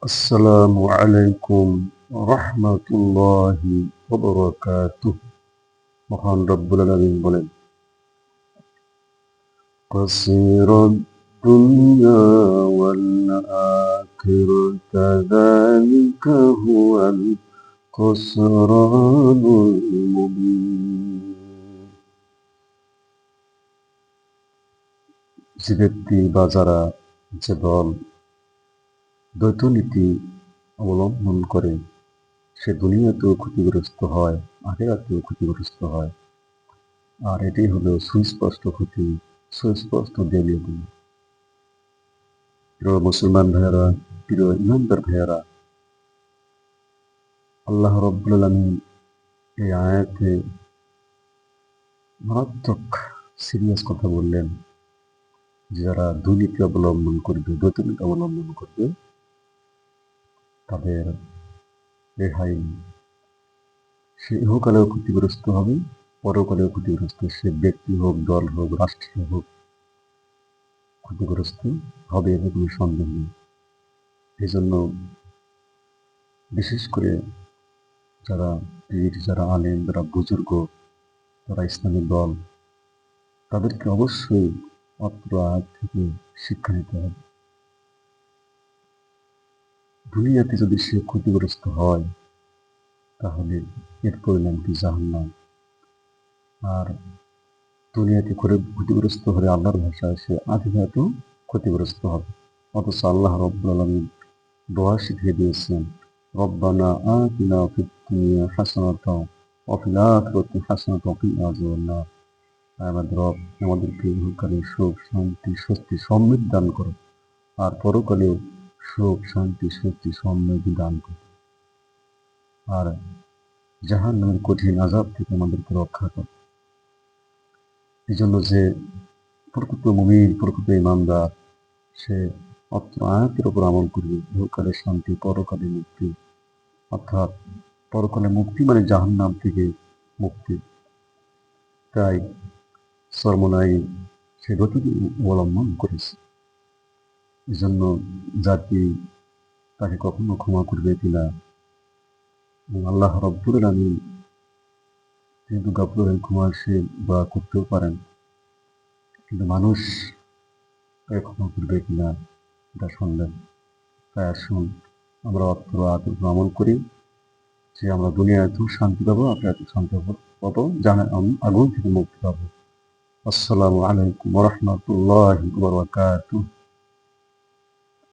আসসালামু আলাইকুম রাহমাতুল্লাহি ওয়া বারাকাতুহু। মহান রব্বুল আলামিন বলেন, কাসীরাদ দুনিয়া ওয়াল আখিরাতু যালিকা হুয়াল খুসরানুল মুবিন। যে ব্যক্তি বা যারা যে দল দ্বৈত নীতি অবলম্বন করে সে দুনিয়াতেও ক্ষতিগ্রস্ত হয়, আখিরাতেও ক্ষতিগ্রস্ত হয়। আর এটাই হলো সুস্পষ্ট ক্ষতি, সুস্পষ্ট দেলিয়ে গুণ। প্রিয় মুসলমান ভাইয়েরা, প্রিয় ইমানদার ভাইয়েরা, আল্লাহ রাব্বুল আলামিন এই আয়াতে মারাত্মক সিরিয়াস কথা বললেন। যারা দুর্নীতি অবলম্বন করবে, দ্বৈতনীতি অবলম্বন করবে, তাদের রেহাই নেই। সে ইহকালেও ক্ষতিগ্রস্ত হবে, পরকালেও ক্ষতিগ্রস্ত। সে ব্যক্তি হোক, দল হোক, রাষ্ট্র হোক, ক্ষতিগ্রস্ত হবে, এতে কোনো সন্দেহ নেই। এই জন্য বিশেষ করে যারা পীর, যারা আলেম, যারা বুজুর্গ, যারা ইসলামী দল, তাদেরকে অবশ্যই অত্র আয়াত থেকে শিক্ষা নিতে হবে। দুনিয়াতে যদি সে ক্ষতিগ্রস্ত হয়, তাহলে এর পরিণাম কি? জাহান্নাম। আর দুনিয়াতে করে ক্ষতিগ্রস্ত হলে আল্লাহর ভাষায় সে আখিরাতেও ক্ষতিগ্রস্ত হবে। অথচ আল্লাহ রাব্বুল আলামিন দোয়া শিখিয়ে দিয়েছেন, রব্বানা আতিনা ফিদ দুনিয়া হাসানাতাও ওয়া ফিল আখিরাতি হাসানাতাও ওয়া কিনা আযাবান্নার। আমাদের রব, আমাদেরকে ইহকালে সুখ, শান্তি, স্বস্তি, সমৃদ্ধি দান করো, আর পরকালেও সুখ, শান্তি, স্বস্তি, সমৃদ্ধি দান করো। আর জাহান্নামের কঠিন আযাব থেকে আমাদেরকে রক্ষা করো। এই জন্য যে প্রকৃত মুমিন, প্রকৃত ইমানদার, সে অত্র আয়াতের উপর আমল করবে। ইহকালে শান্তি, পরকালে মুক্তি। অর্থাৎ পরকালে মুক্তি মানে জাহান্নাম থেকে মুক্তি। তাই সর্বনাই সে গতিকে অবলম্বন করেছে। এই জন্য জাতি তাকে কখনো ক্ষমা করবে কিনা, এবং আল্লাহ রাব্বুল আলামিন যেহেতু গাফুর ক্ষমা, সে দোয়া করতেও পারেন, কিন্তু মানুষ তাকে ক্ষমা করবে কিনা এটা সন্দেহ। তাই আসুন আমরা অত্র আয়াতের উপর আমল করি, যে আমরা দুনিয়াতেও শান্তি পাবো, আখিরাতেও শান্তি পাবো, জাহান্নাম আগুন থেকে মুক্তি পাবো। আসসালামু আলাইকুম ওয়া রাহমাতুল্লাহি ওয়া বারাকাতুহু।